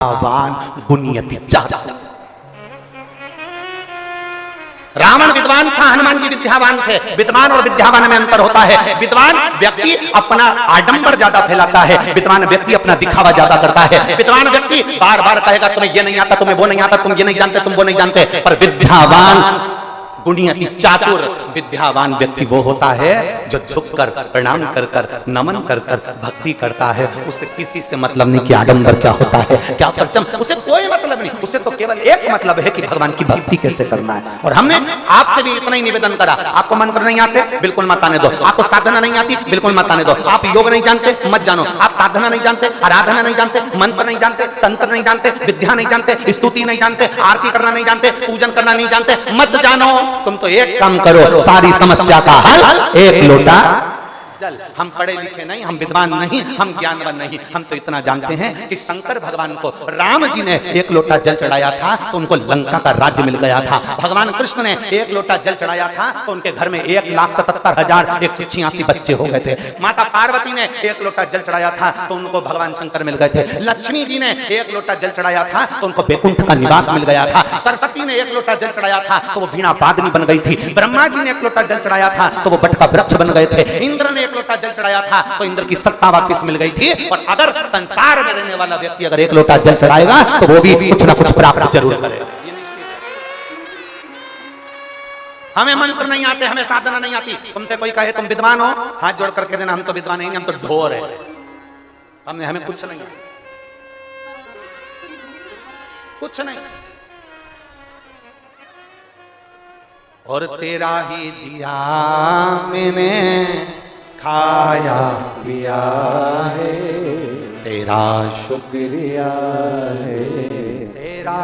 विद्यावान गुणयति चातुर। रावण विद्वान था, हनुमान जी विद्यावान थे। विद्वान और विद्यावान में अंतर होता है। विद्वान व्यक्ति अपना आडंबर ज्यादा फैलाता है, विद्वान व्यक्ति अपना दिखावा ज्यादा करता है। विद्वान व्यक्ति बार बार कहेगा तुम्हें ये नहीं आता, तुम्हें वो नहीं आता, तुम ये नहीं जानते, तुम वो नहीं जानते। पर विद्यावान गुणयति चातुर, विद्यावान व्यक्ति वो होता है जो झुककर प्रणाम कर कर नमन कर कर भक्ति करता है। उसे किसी से मतलब नहीं कि आडंबर क्या होता है, क्या परचम, उसे कोई मतलब नहीं। उसे तो केवल एक मतलब है कि भगवान की भक्ति कैसे करना है। और हमने आपसे भी इतना ही निवेदन करा, आपको मंत्र नहीं आते बिल्कुल मत आने दो, आपको साधना नहीं आती बिल्कुल मत आने दो, आप योग नहीं जानते मत जानो, आप साधना नहीं जानते, आराधना नहीं जानते, मंत्र नहीं जानते, तंत्र नहीं जानते, विद्या नहीं जानते, स्तुति नहीं जानते, आरती करना नहीं जानते, पूजन करना नहीं जानते, मत जानो। तुम तो एक काम करो, सारी समस्या का हल एक लोटा जल। हम पढ़े लिखे नहीं, हम विद्वान नहीं, हम ज्ञानवान नहीं, हम तो इतना जानते हैं कि शंकर भगवान को राम जी ने एक लोटा जल चढ़ाया था तो उनको लंका का राज्य मिल गया था। भगवान कृष्ण ने एक लोटा जल चढ़ाया था तो उनके घर में 1,77,186 बच्चे हो गए थे। माता पार्वती ने एक लोटा जल चढ़ाया था तो उनको भगवान शंकर मिल गए थे। लक्ष्मी जी ने एक लोटा जल चढ़ाया था तो उनको बैकुंठ का निवास मिल गया था। सरस्वती ने एक लोटा जल चढ़ाया था तो वो वीणा वादनी बन गई थी। ब्रह्मा जी ने एक लोटा जल चढ़ाया था तो वो बट का वृक्ष बन गए थे। इंद्र ने एक लोटा जल चढ़ाया था तो इंद्र की सत्ता वापस मिल गई थी। और अगर संसार में रहने वाला व्यक्ति अगर एक लोटा जल चढ़ाएगा तो वो भी कुछ ना कुछ प्राप्त जरूर करेगा। हमें मंत्र नहीं आते, हमें साधना नहीं आती। तुमसे कोई कहे तुम विद्वान हो, हाथ जोड़ करके देना हम तो विद्वान नहीं, हम तो ढोर है, हमें कुछ नहीं, कुछ नहीं। और तेरा ही दिया मैंने खाया पिया है, तेरा शुक्रिया है, तेरा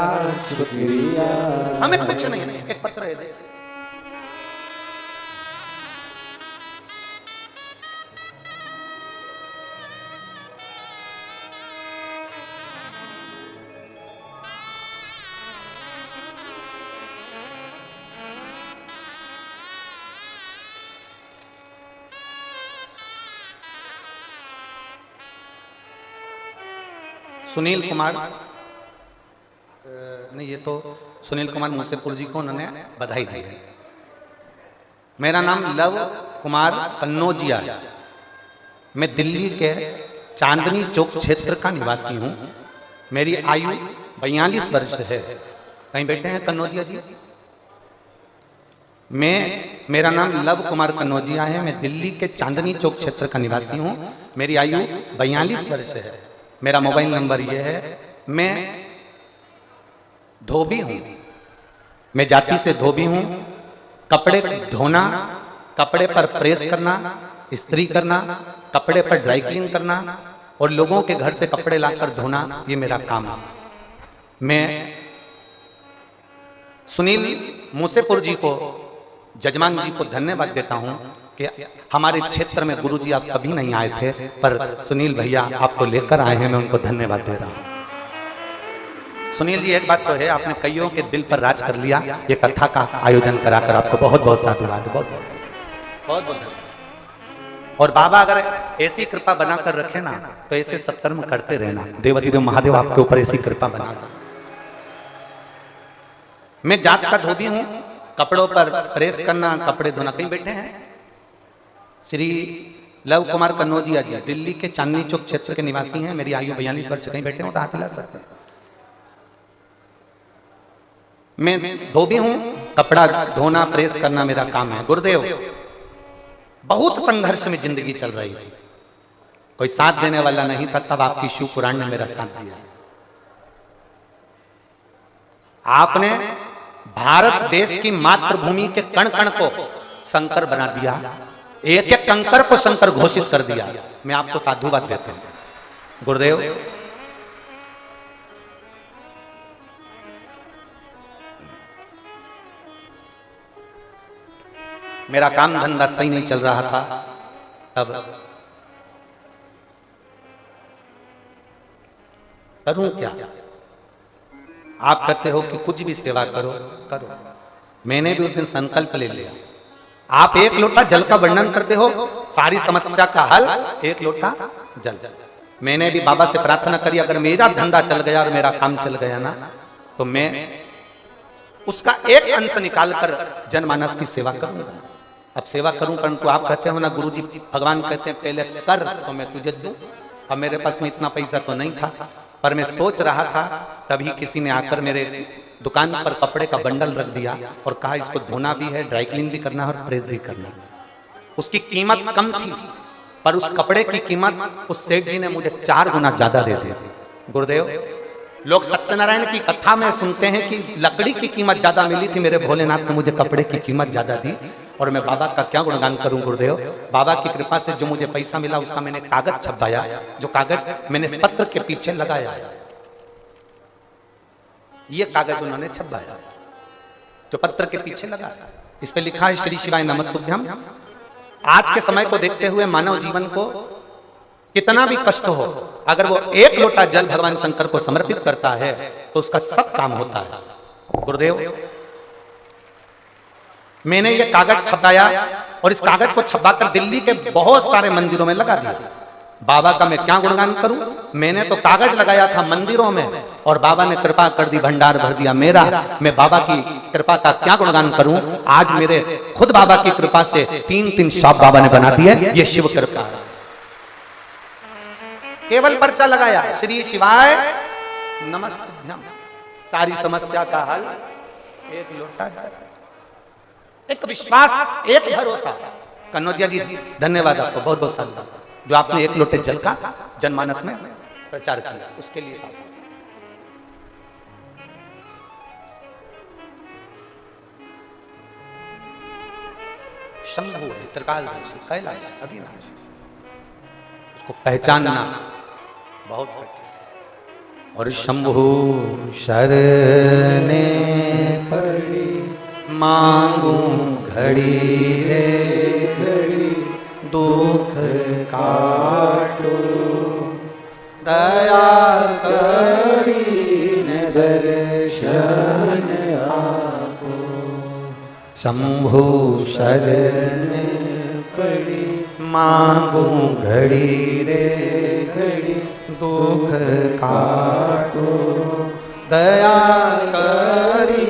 शुक्रिया। हमें कुछ नहीं है, एक पत्र है। सुनील कुमार नहीं, ये तो सुनील कुमार मूसेपुर जी को उन्होंने बधाई दी है। मेरा नाम लव कुमार कन्नौजिया है। मैं दिल्ली के चांदनी चौक क्षेत्र का निवासी हूँ। मेरी आयु 42 वर्ष है। कहीं बैठे हैं कन्नौजिया जी? मेरा नाम लव कुमार कन्नौजिया है। मैं दिल्ली के चांदनी चौक क्षेत्र का निवासी हूँ। मेरी आयु 42 वर्ष है। मेरा मोबाइल नंबर यह है। मैं धोबी हूं, मैं जाति से धोबी हूं। कपड़े धोना, कपड़े पर प्रेस करना, इस्त्री करना, कपड़े पर ड्राई क्लीन करना और लोगों के घर से कपड़े लाकर धोना, ये मेरा काम है। मैं सुनील मूसेपुर जी को, जजमान जी को धन्यवाद देता हूं कि हमारे क्षेत्र में गुरुजी आप कभी नहीं आए थे, पर सुनील भैया आपको लेकर आए हैं, मैं उनको धन्यवाद दे रहा हूं। सुनील जी, एक बात तो है, आपने कईयों के दिल पर राज कर लिया। ये कथा का आयोजन कराकर आपको बहुत बहुत साधुवाद, बहुत बहुत। और बाबा अगर ऐसी कृपा बनाकर रखे ना तो ऐसे सत्कर्म करते रहना। देवाधिदेव महादेव आपके ऊपर ऐसी कृपा बना। मैं जात का धोबी हूं, कपड़ों पर प्रेस करना, कपड़े धोना। कहीं बैठे हैं श्री लव कुमार कन्नौजिया जी, दिल्ली के चांदनी चौक क्षेत्र के निवासी हैं। मेरी आयु 42 वर्ष। कहीं बैठे हो तो हाथ हिला सकते हैं। मैं धोबी हूं, कपड़ा धोना, प्रेस करना मेरा काम है। गुरुदेव, बहुत संघर्ष में जिंदगी चल रही थी, कोई साथ देने वाला नहीं था, तब आपकी शिव पुराण ने मेरा साथ दिया। आपने भारत देश की मातृभूमि के कण कण को शंकर बना दिया, एक एक कंकर को शंकर घोषित कर दिया। मैं आपको साधुवाद देता हूं गुरुदेव। मेरा काम धंधा सही नहीं चल रहा था, तब करूं क्या? आप कहते हो कि कुछ भी सेवा करो करो। मैंने भी उस दिन संकल्प ले लिया। आप एक लोटा जल का वर्णन करते हो, सारी समस्या का हल एक लोटा जल। मैंने भी बाबा से प्रार्थना करी, अगर मेरा धंधा चल गया और मेरा काम चल गया ना, तो मैं उसका एक अंश निकालकर जनमानस की सेवा करूंगा। अब सेवा करूं, परंतु आप कहते हो ना गुरुजी, भगवान कहते हैं पहले कर तो मैं तुझे दूं। अब मेरे पास में इतना पैसा तो नहीं था, पर मैं सोच रहा था, तभी किसी ने आकर मेरे दुकान पर कपड़े का बंडल रख दिया और कहा इसको धोना भी है, ड्राई क्लीन भी करना है और प्रेस भी करना है। उसकी कीमत कम थी, पर उस कपड़े की कीमत उस सेठ जी ने मुझे 4 गुना ज्यादा दे दी। गुरुदेव, लोग सत्यनारायण की कथा में सुनते हैं कि लकड़ी की कीमत ज्यादा मिली थी, मेरे भोलेनाथ ने मुझे कपड़े की कीमत ज्यादा दी। और मैं बाबा का क्या गुणगान करूं गुरुदेव। बाबा की कृपा से जो मुझे पैसा मिला उसका मैंने कागज छपवाया, जो कागज मैंने इस पत्र के पीछे लगाया, ये कागज उन्होंने छपवाया जो पत्र के पीछे लगा। इस पे लिखा है श्री शिवाय नमस्तुभ्यम। आज के समय को देखते हुए मानव जीवन को कितना भी कष्ट हो, अगर वो 1 लोटा जल भगवान शंकर को समर्पित करता है तो उसका सब काम होता है। गुरुदेव, मैंने ये कागज छपाया और इस कागज को छपाकर दिल्ली के बहुत सारे मंदिरों में लगा दिया। बाबा का मैं क्या गुणगान करूं, मैंने तो कागज लगाया था मंदिरों में और बाबा ने कृपा कर दी, भंडार भर दिया मेरा। मैं बाबा की कृपा का क्या गुणगान करूं। आज मेरे खुद बाबा की कृपा से 3-3 शॉप बाबा ने बना दिए। ये शिव कृपा है। केवल पर्चा लगाया श्री शिवाय नमस्तुभ्यम, सारी समस्या का हल, 1 लोटा जल, एक विश्वास, एक भरोसा। कन्नौजिया जी धन्यवाद आपको, बहुत बहुत साल जो आपने 1 लोटे जल का जनमानस में प्रचार किया, उसके लिए साथ। शंभु त्रिकालदर्शी कैलाश अविनाशी, उसको पहचानना बहुत कठिन। और शंभु शरणे पड़ी मांगू घड़ी रे घड़ी, दुख काटो दया करी दर्शन आपो। शंभु शरणे पड़ी मांगू घड़ी रे घड़ी, दुख काटो दया करी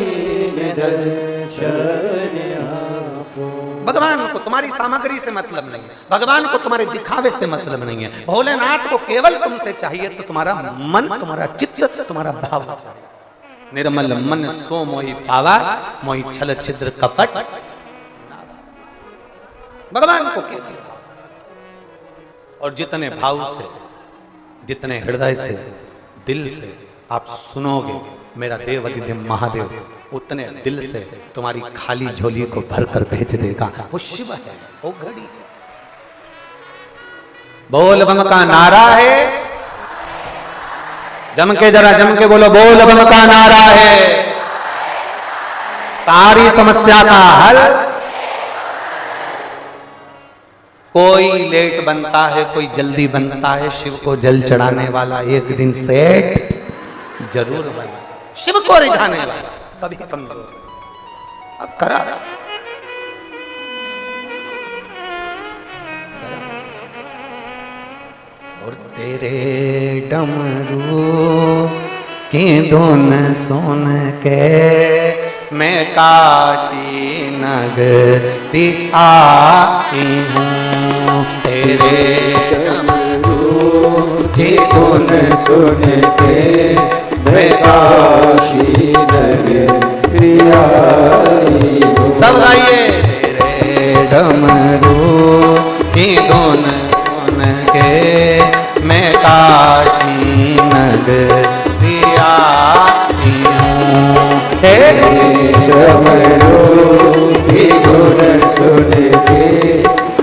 भगवान को तुम्हारी सामग्री से मतलब नहीं है, भगवान को तुम्हारे दिखावे से मतलब नहीं है। भोलेनाथ को केवल तुमसे चाहिए तो तुम्हारा मन, तुम्हारा चित्त, तुम्हारा भाव चाहिए। निर्मल मन सो मोहि पावा, मोहि छल छिद्र कपट। भगवान को केवल, और जितने भाव से, जितने हृदय से, दिल से आप सुनोगे मेरा देव अधिदेव महादेव, उतने दिल से तुम्हारी खाली झोली को भरकर भेज देगा। वो शिव है, वो घड़ी है। बोल बम का नारा है, जम के जरा जम के बोलो, बोल बम का नारा है। सारी समस्या का हल। कोई लेट बनता है, कोई जल्दी बनता है, शिव को जल चढ़ाने वाला एक दिन सेठ जरूर बना। शिव को रिझाने वाला कभी कमजोर। अब करा और तेरे डमरू की धुन सुन के मैं काशी नगरी आई हूँ। तेरे डमरू की धुन सुन के मैं काशी नगरी आई हूँ। सब गाइए। तेरे डमरू की धुन सुन के मैं काशी नगरी आई हूँ। तेरे डमरू की धुन सुन के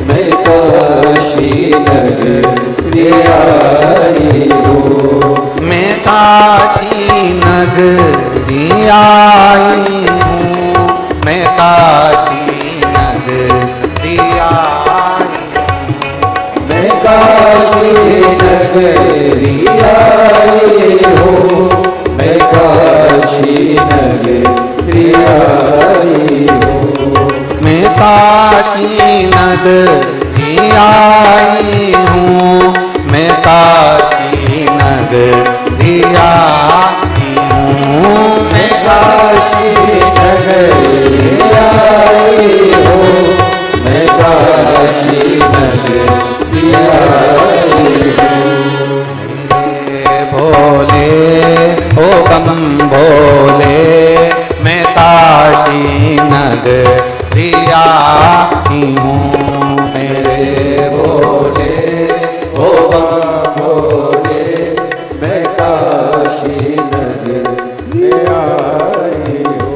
मैं काशी नगरी आई हूँ। मैं काशी नगरी आई हूँ। मैं काशी नगरी आई हूँ। मैं काशी नगरी आई हूँ। मैं काशी नगरी आई हूँ। मैं काशी नगरी आई हूँ। मैं काशी बम भोले मैं काशी नगरिया की हूँ। मेरे भोले ओ बम भोले मैं काशी नगरिया आई हूँ।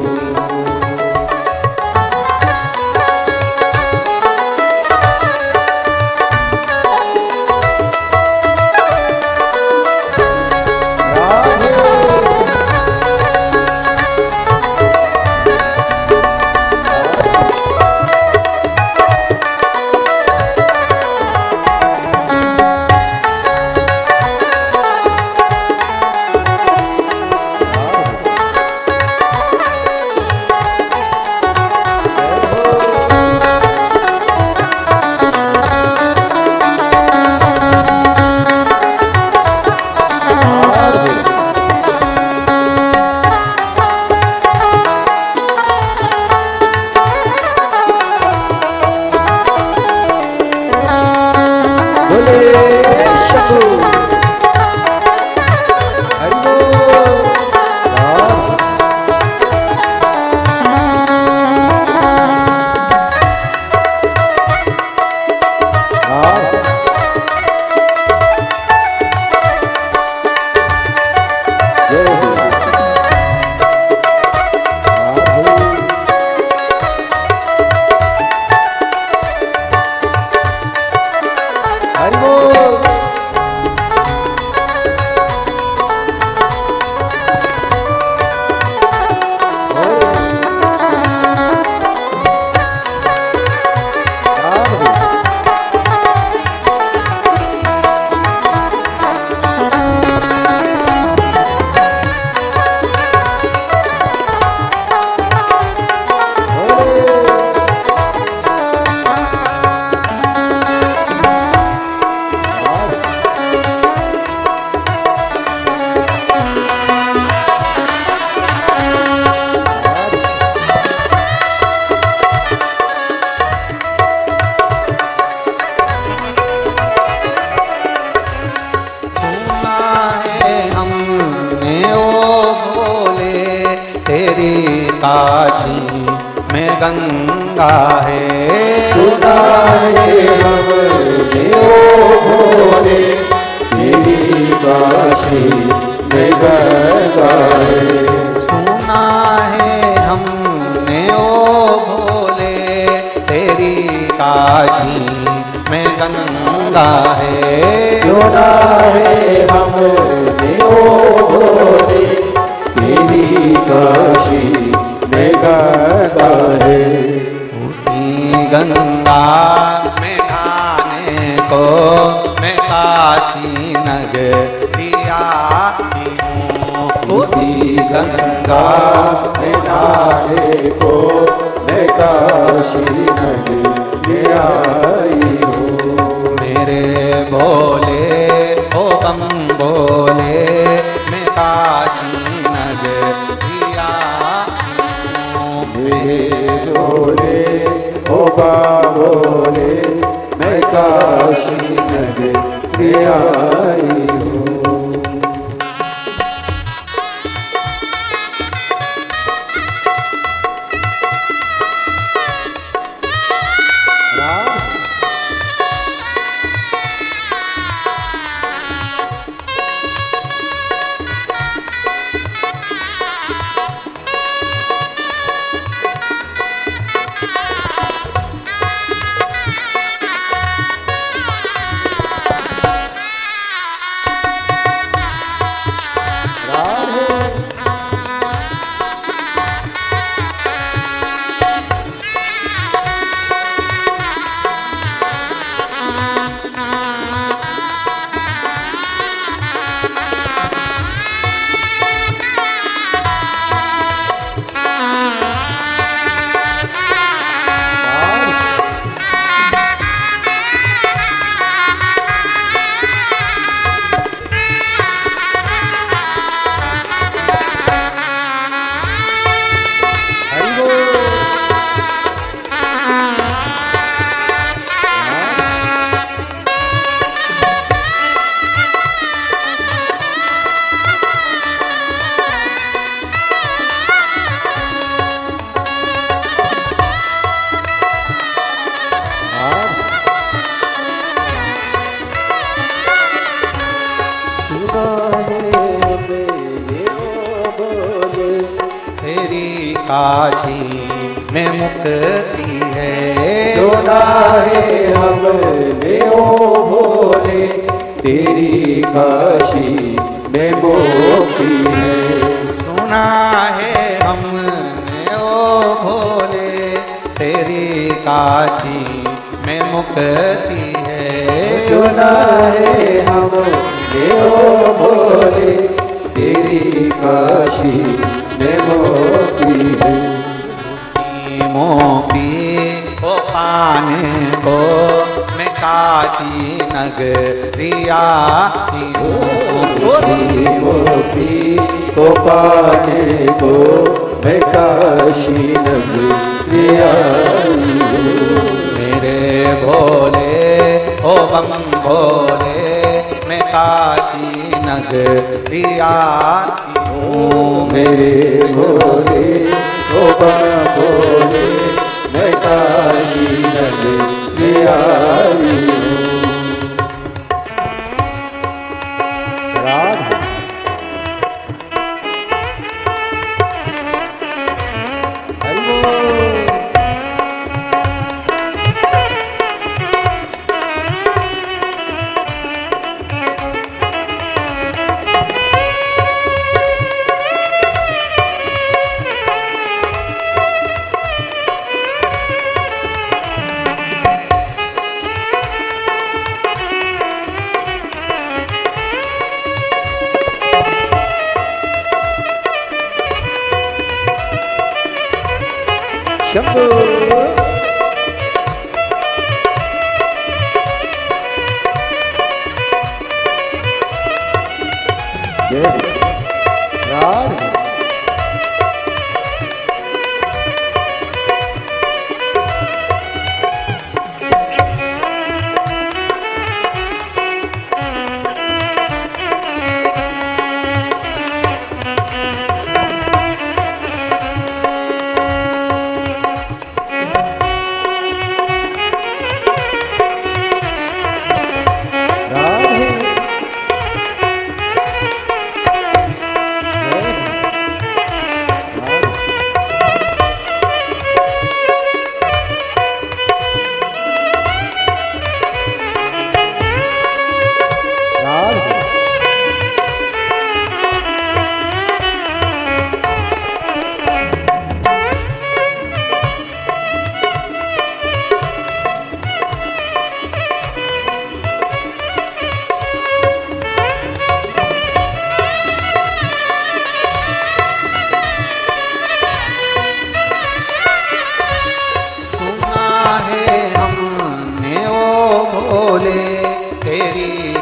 काशी में गंगा है। सुना है हमने ओ भोले तेरी काशी में गंगा है। सुना है हमने ओ भोले तेरी काशी में गंगा है। सुना है हमने ओ भोले तेरी काशी में गंगा है। उसी गंगा में नहाने को मैं काशी नगरिया की हूँ। उसी गंगा में नहाने को मैं काशी नगरिया आई हूँ। मेरे भोले ओ बम भोले मैं काशी नगरिया हूँ। मेरे भोले ओ बम भोले मैं काशी नगरिया आई हूँ। तेरी काशी में मुक्ति है। सुना है हमने ओ भोले तेरी काशी में मुक्ति है। सुना है हमने ओ भोले तेरी काशी में मुक्ति है। सुना है हमने ओ भोले तेरी काशी में मुक्ति है। मोती को पाने को मैं काशी नगरिया मोती को पाने को मैं काशी नगरिया। मेरे भोले ओ बम भोले मैं काशी नगरिया मेरे भोले ओ बम भोले मैं काशी नगरिया। शंभो जय राधे।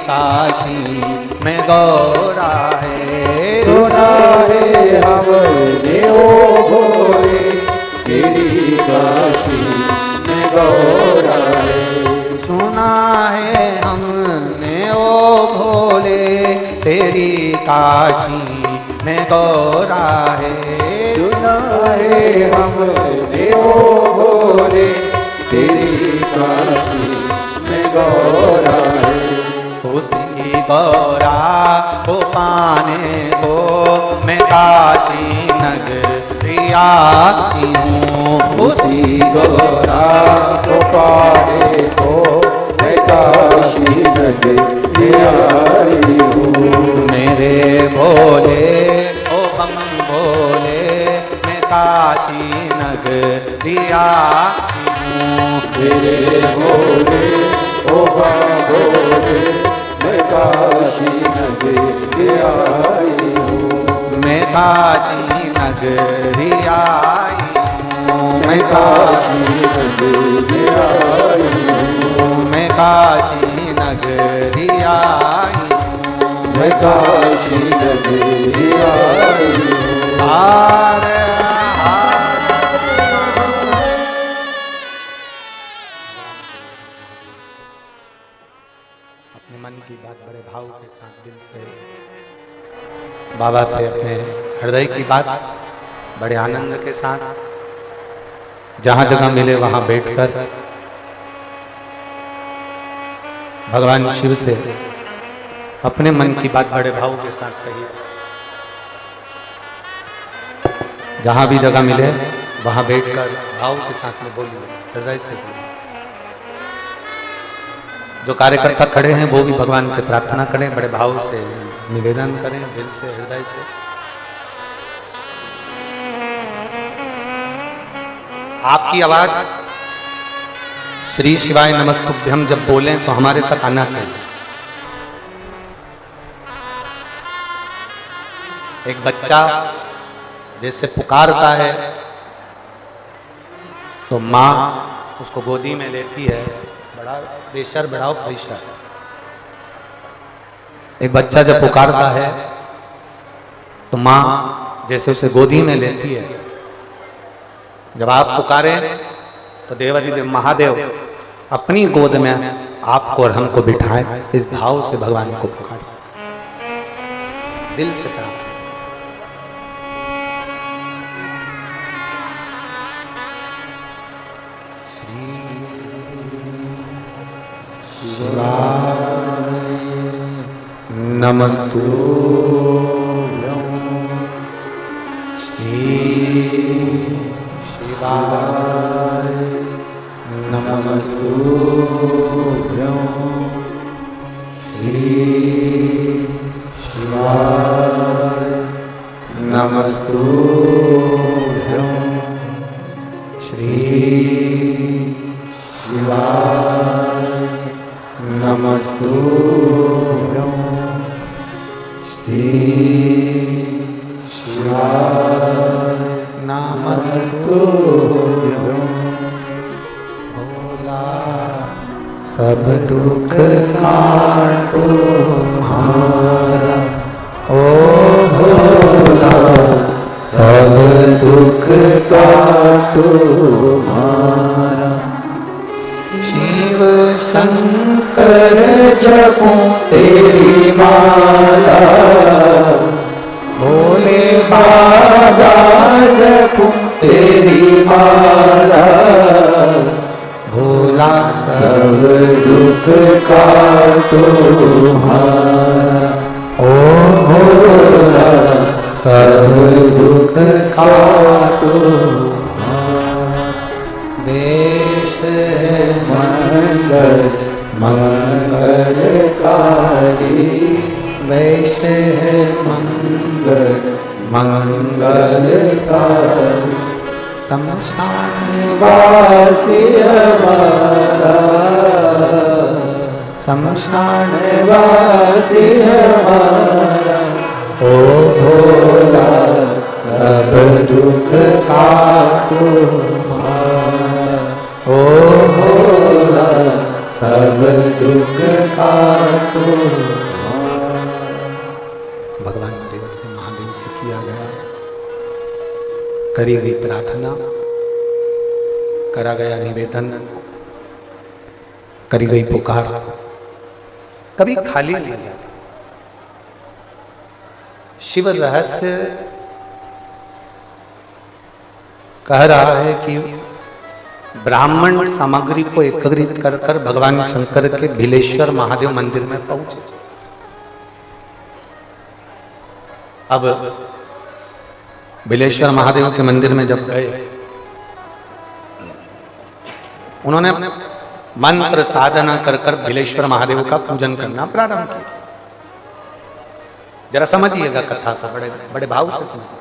काशी में गौरा है। सुना है हमने ओ भोले तेरी काशी में गौरा है। सुना है हमने ओ भोले तेरी काशी में गौरा है। सुना है हमने ओ भोले तेरी काशी में गौरा है। उसी गौरा को पाने को मैं काशी नगरिया की हूँ। उसी गौरा को पाने को मैं काशी नगरिया आई हूँ। मेरे भोले ओ बम भोले मैं काशी नगरिया की हूँ। मेरे भोले ओ बम भोले मैं काशी नगरिया आई हूँ। मैं काशी नगरिया आई हूँ। मैं काशी नगरिया आई हूँ। मैं काशी नगरिया आई हूँ। मैं काशी नगरिया आई हूँ। अपने मन की बात बड़े भाव के साथ दिल से बाबा से अपने हृदय की बात बड़े आनंद के साथ जहां जगह मिले वहां बैठकर भगवान शिव से अपने मन की बात बड़े भाव के साथ कहिए। जहां भी जगह मिले वहां बैठकर भाव के साथ में बोलिए, हृदय से बोलिए। जो कार्यकर्ता खड़े हैं वो भी भगवान से प्रार्थना करें, बड़े भाव से निवेदन करें, दिल से, हृदय से। आपकी आवाज श्री शिवाय नमस्तुभ्यम जब बोलें तो हमारे तक आना चाहिए। एक बच्चा जैसे पुकारता है तो माँ उसको गोदी में लेती है, बड़ा प्रेशर, बढ़ाओ प्रेशर। एक बच्चा जब पुकारता है तो माँ जैसे उसे गोदी में लेती है। जब आप पुकारें तो देवाधिदेव महादेव अपनी गोद में आपको और हमको बिठाए, इस भाव से भगवान को पुकारें, दिल से प्रार्थना। नमस्तुभ्यं श्री शिवाय नमस्तुभ्यं श्री शिवाय नमस्तुभ्यं श्री शिवाय नमस्तुभ्यं श्री शिवाय नमस्तुभ्यं। भोला सब दुख काटो हमारा, ओ भोला सब दुख काटो हमारा। शिव शंकर जपूं तेरी माला, भोले बाबा जपूं तेरी माला। भोला सब दुख काटो हमारा, ओ भोला सब दुख काटो हमारा। वेश मंगल मंगलकारी, वेश मंगल मंगलकारी। शमशान वासी हमारा, शमशान वासी हमारा। ओ भोला सब दुख काटो हमारा, ओ भोला सब दुख काटो हमारा। भगवान देवता महादेव से किया गया, करी गई प्रार्थना, करा गया निवेदन, करी गई पुकार, कभी खाली नहीं जाता। शिव रहस्य कह रहा है कि ब्राह्मण सामग्री को एकत्रित कर कर भगवान शंकर के भिलेश्वर महादेव मंदिर में पहुंचे। अब भिलेश्वर महादेव के मंदिर में जब गए, उन्होंने मंत्र साधना कर कर भिलेश्वर महादेव का पूजन करना प्रारंभ किया। जरा समझिएगा कथा को, बड़े बड़े भाव से समझिए।